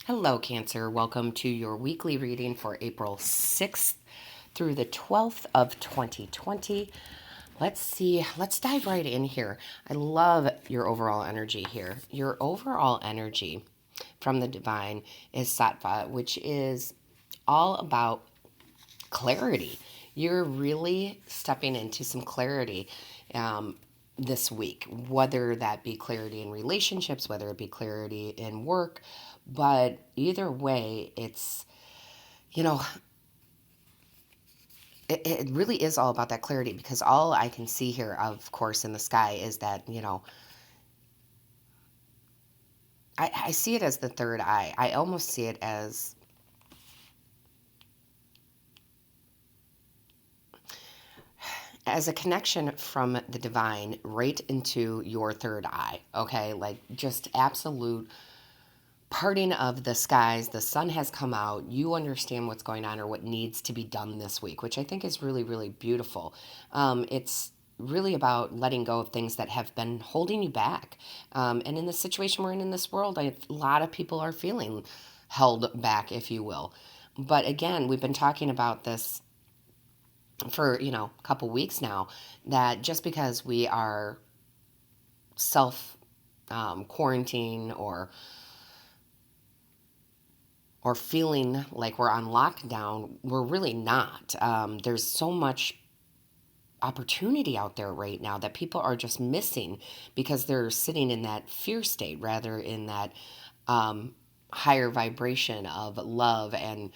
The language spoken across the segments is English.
Hello, Cancer. Welcome to your weekly reading for April 6th through the 12th of 2020. Let's see. Let's dive right in here. I love your overall energy here. Your overall energy from the divine is Sattva, which is all about clarity. You're really stepping into some clarity this week, whether that be clarity in relationships, whether it be clarity in work. But either way, it's, you know, it really is all about that clarity, because all I can see here, of course, in the sky is that, I see it as the third eye. I almost see it as a connection from the divine right into your third eye. Okay, like just absolute parting of the skies. The sun has come out. You understand what's going on or what needs to be done this week, which I think is really, really beautiful. It's really about letting go of things that have been holding you back. And in the situation we're in this world, a lot of people are feeling held back, if you will. But again, we've been talking about this for, a couple weeks now, that just because we are self quarantine or feeling like we're on lockdown, we're really not. There's so much opportunity out there right now that people are just missing because they're sitting in that fear state rather in that higher vibration of love and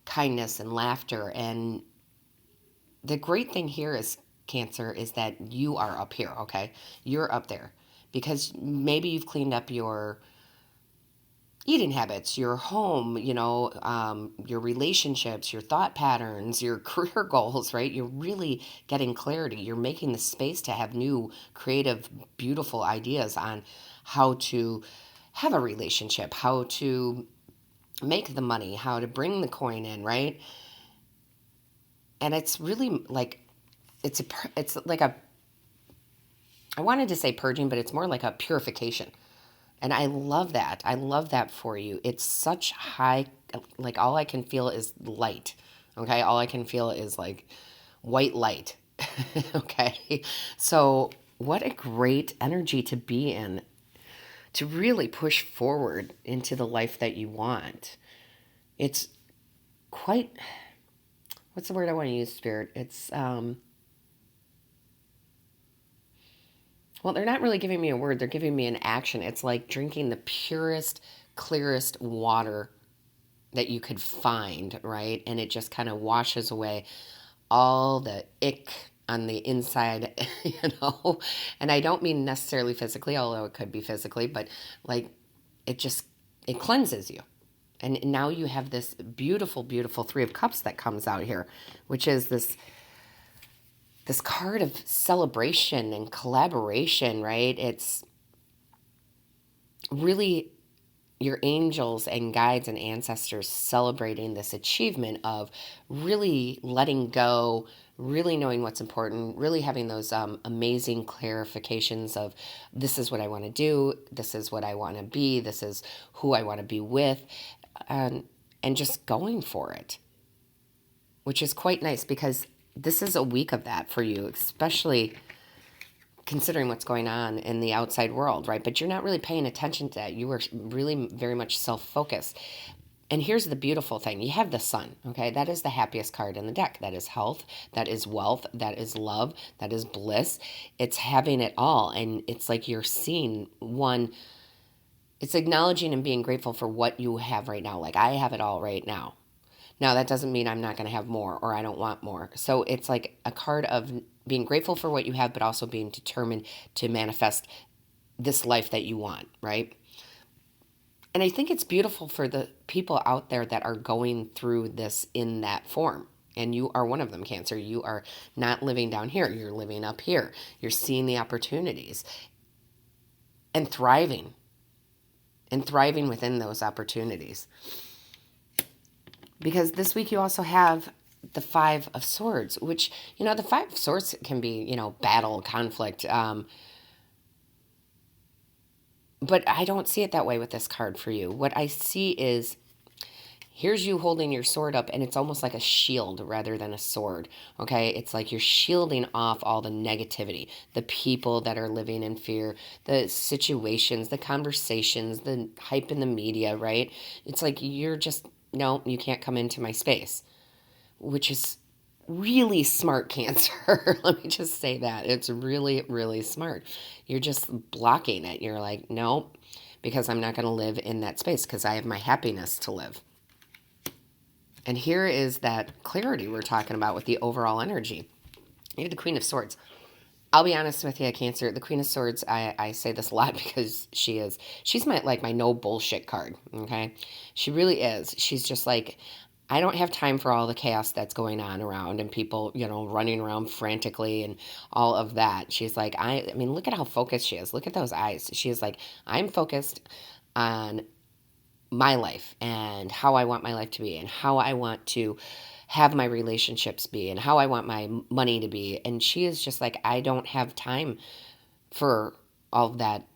kindness and laughter. And the great thing here is, Cancer, is that you are up here, okay? You're up there because maybe you've cleaned up your eating habits, your home, your relationships, your thought patterns, your career goals, right? You're really getting clarity. You're making the space to have new, creative, beautiful ideas on how to have a relationship, how to make the money, how to bring the coin in, right? And it's really like it's like a I wanted to say purging, but it's more like a purification. And I love that. I love that for you. It's such high, like all I can feel is light. Okay. All I can feel is like white light. Okay. So, what a great energy to be in, to really push forward into the life that you want. It's quite, what's the word I want to use, Spirit? Well, they're not really giving me a word, they're giving me an action. It's like drinking the purest, clearest water that you could find, right? And it just kind of washes away all the ick on the inside, you know? And I don't mean necessarily physically, although it could be physically, but like it just, it cleanses you. And now you have this beautiful, beautiful Three of Cups that comes out here, which is this card of celebration and collaboration, right? It's really your angels and guides and ancestors celebrating this achievement of really letting go, really knowing what's important, really having those amazing clarifications of this is what I want to do, this is what I want to be, this is who I want to be with, and just going for it, which is quite nice because this is a week of that for you, especially considering what's going on in the outside world, right? But you're not really paying attention to that. You are really very much self-focused. And here's the beautiful thing. You have the sun, okay? That is the happiest card in the deck. That is health, that is wealth, that is love, that is bliss. It's having it all. And it's like you're seeing one, it's acknowledging and being grateful for what you have right now. Like I have it all right now. Now, that doesn't mean I'm not going to have more or I don't want more. So it's like a card of being grateful for what you have, but also being determined to manifest this life that you want, right? And I think it's beautiful for the people out there that are going through this in that form. And you are one of them, Cancer. You are not living down here. You're living up here. You're seeing the opportunities and thriving within those opportunities. Because this week you also have the Five of Swords, which, the Five of Swords can be, battle, conflict, But I don't see it that way with this card for you. What I see is, here's you holding your sword up, and it's almost like a shield rather than a sword. Okay? It's like you're shielding off all the negativity, the people that are living in fear, the situations, the conversations, the hype in the media, right? It's like you're just, no, you can't come into my space, which is really smart, Cancer. Let me just say that. It's really, really smart. You're just blocking it. You're like, no, because I'm not going to live in that space because I have my happiness to live. And here is that clarity we're talking about with the overall energy. You have the Queen of Swords. I'll be honest with you, Cancer. The Queen of Swords, I say this a lot because she's my no bullshit card, okay? She really is. She's just like, I don't have time for all the chaos that's going on around and people, running around frantically and all of that. She's like, I mean, look at how focused she is. Look at those eyes. She is like, I'm focused on my life and how I want my life to be and how I want to have my relationships be and how I want my money to be. And she is just like, I don't have time for all of that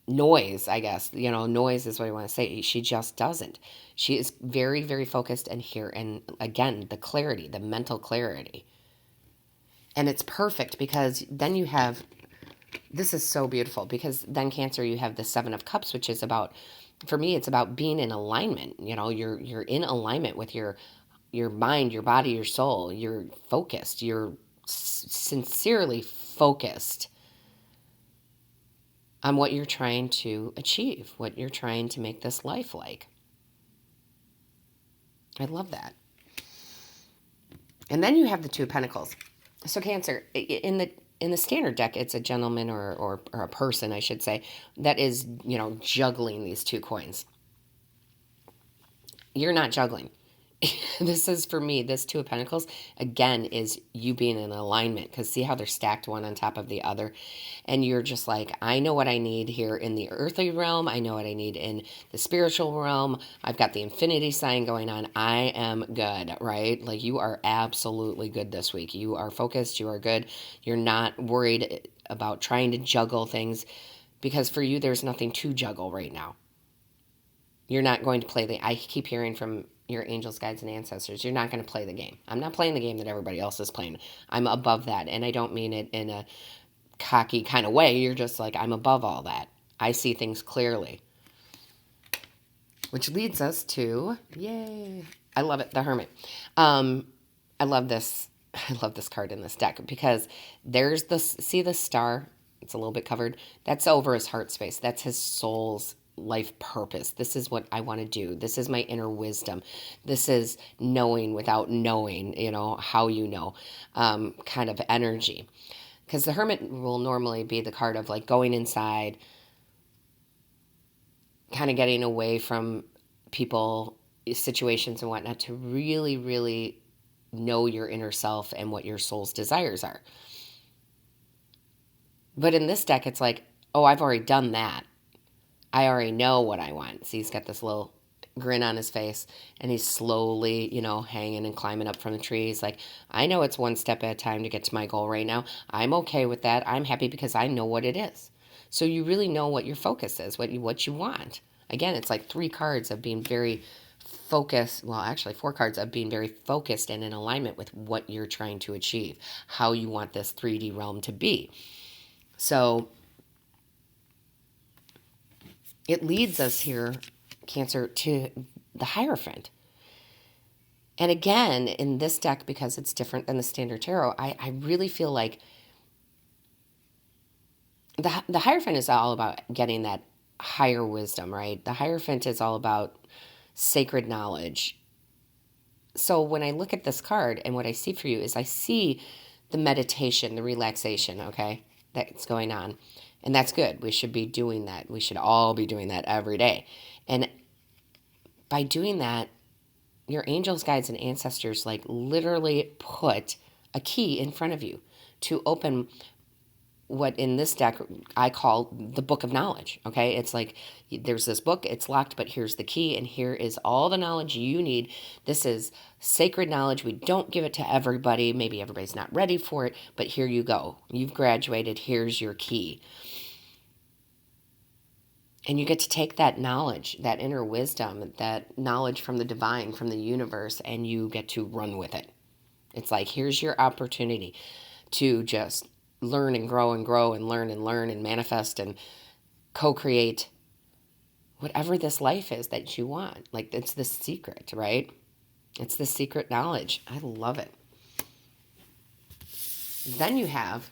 noise, I guess. Noise is what I want to say. She just doesn't. She is very, very focused and here. And again, the clarity, the mental clarity. And it's perfect because then you have, this is so beautiful because then Cancer, you have the Seven of Cups, which is about, for me, it's about being in alignment. You're in alignment with your mind, your body, your soul. You're focused. You're sincerely focused on what you're trying to achieve, what you're trying to make this life like. I love that. And then you have the Two of Pentacles. So Cancer, in the standard deck, it's a gentleman or a person, I should say, that is, juggling these two coins. You're not juggling. This is, for me, this Two of Pentacles, again, is you being in alignment. Because see how they're stacked one on top of the other? And you're just like, I know what I need here in the earthly realm. I know what I need in the spiritual realm. I've got the infinity sign going on. I am good, right? Like, you are absolutely good this week. You are focused. You are good. You're not worried about trying to juggle things. Because for you, there's nothing to juggle right now. You're not going to play I keep hearing from your angels, guides, and ancestors, you're not going to play the game. I'm not playing the game that everybody else is playing. I'm above that. And I don't mean it in a cocky kind of way. You're just like, I'm above all that. I see things clearly. Which leads us to, yay, I love it, the Hermit. I love this. I love this card in this deck because there's see the star? It's a little bit covered. That's over his heart space. That's his soul's life purpose. This is what I want to do. This is my inner wisdom. This is knowing without knowing, how kind of energy. Because the Hermit will normally be the card of like going inside, kind of getting away from people, situations and whatnot to really, really know your inner self and what your soul's desires are. But in this deck, it's like, oh, I've already done that. I already know what I want. See, he's got this little grin on his face, and he's slowly, hanging and climbing up from the trees. Like, I know it's one step at a time to get to my goal right now. I'm okay with that. I'm happy because I know what it is. So you really know what your focus is, what you want. Again, it's like 3 cards of being very focused. Well, actually 4 cards of being very focused and in alignment with what you're trying to achieve, how you want this 3D realm to be. So it leads us here, Cancer, to the Hierophant. And again, in this deck, because it's different than the standard tarot, I really feel like the Hierophant is all about getting that higher wisdom, right? The Hierophant is all about sacred knowledge. So when I look at this card and what I see for you is I see the meditation, the relaxation, okay, that's going on. And that's good. We should be doing that. We should all be doing that every day. And by doing that, your angels, guides, and ancestors like literally put a key in front of you to open what in this deck I call the book of knowledge, okay? It's like there's this book, it's locked, but here's the key, and here is all the knowledge you need. This is sacred knowledge. We don't give it to everybody. Maybe everybody's not ready for it, but here you go. You've graduated. Here's your key. And you get to take that knowledge, that inner wisdom, that knowledge from the divine, from the universe, and you get to run with it. It's like, here's your opportunity to just learn and grow and grow and learn and manifest and co-create whatever this life is that you want. Like, it's the secret, right? It's the secret knowledge. I love it. Then you have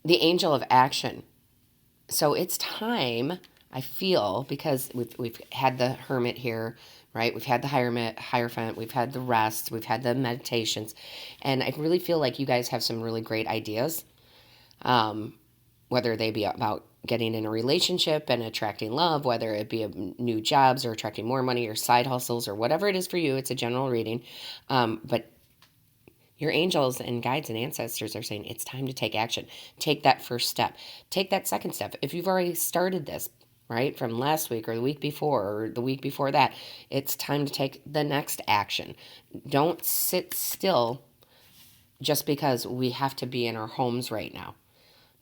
the angel of action. So it's time, I feel, because we've had the Hermit here, right? We've had the Hierophant, we've had the rest, we've had the meditations, and I really feel like you guys have some really great ideas, whether they be about getting in a relationship and attracting love, whether it be new jobs or attracting more money or side hustles or whatever it is for you. It's a general reading, but your angels and guides and ancestors are saying it's time to take action. Take that first step. Take that second step. If you've already started this, right, from last week or the week before or the week before that, it's time to take the next action. Don't sit still just because we have to be in our homes right now.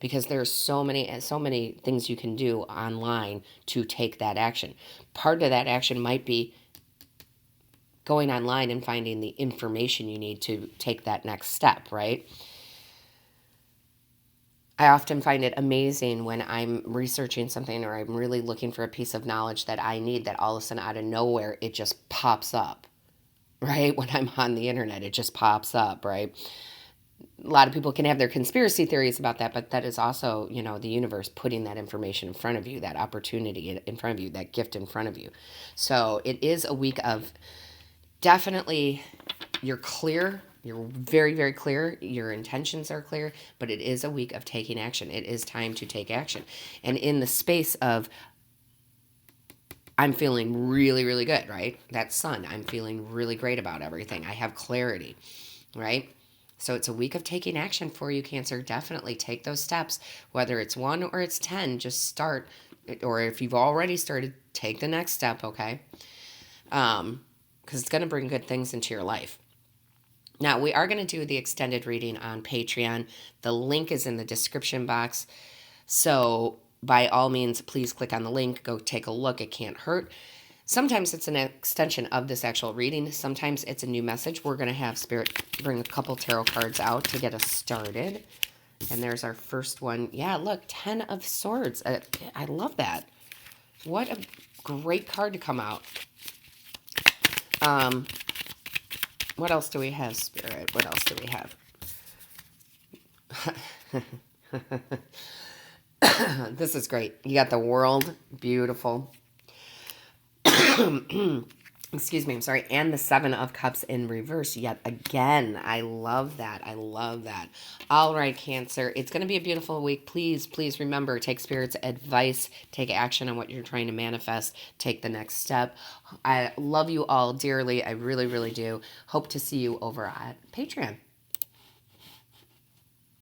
Because there's so many things you can do online to take that action. Part of that action might be going online and finding the information you need to take that next step, right? I often find it amazing when I'm researching something or I'm really looking for a piece of knowledge that I need, that all of a sudden out of nowhere it just pops up, right? When I'm on the internet, it just pops up, right? A lot of people can have their conspiracy theories about that, but that is also, the universe putting that information in front of you, that opportunity in front of you, that gift in front of you. So it is a week of definitely, you're clear. You're very, very clear. Your intentions are clear, but it is a week of taking action. It is time to take action. And in the space of, I'm feeling really, really good, right? That sun, I'm feeling really great about everything. I have clarity, right? So it's a week of taking action for you, Cancer. Definitely take those steps, whether it's 1 or it's 10, just start. Or if you've already started, take the next step, okay? Because it's going to bring good things into your life. Now, we are going to do the extended reading on Patreon. The link is in the description box. So by all means, please click on the link. Go take a look. It can't hurt. Sometimes it's an extension of this actual reading. Sometimes it's a new message. We're going to have Spirit bring a couple tarot cards out to get us started. And there's our first one. Yeah, look, 10 of Swords. I love that. What a great card to come out. What else do we have, Spirit? What else do we have? This is great. You got the World. Beautiful. Excuse me, I'm sorry. And the 7 of Cups in reverse yet again. I love that. I love that. All right, Cancer. It's going to be a beautiful week. Please, please remember, take Spirit's advice. Take action on what you're trying to manifest. Take the next step. I love you all dearly. I really, really do. Hope to see you over at Patreon.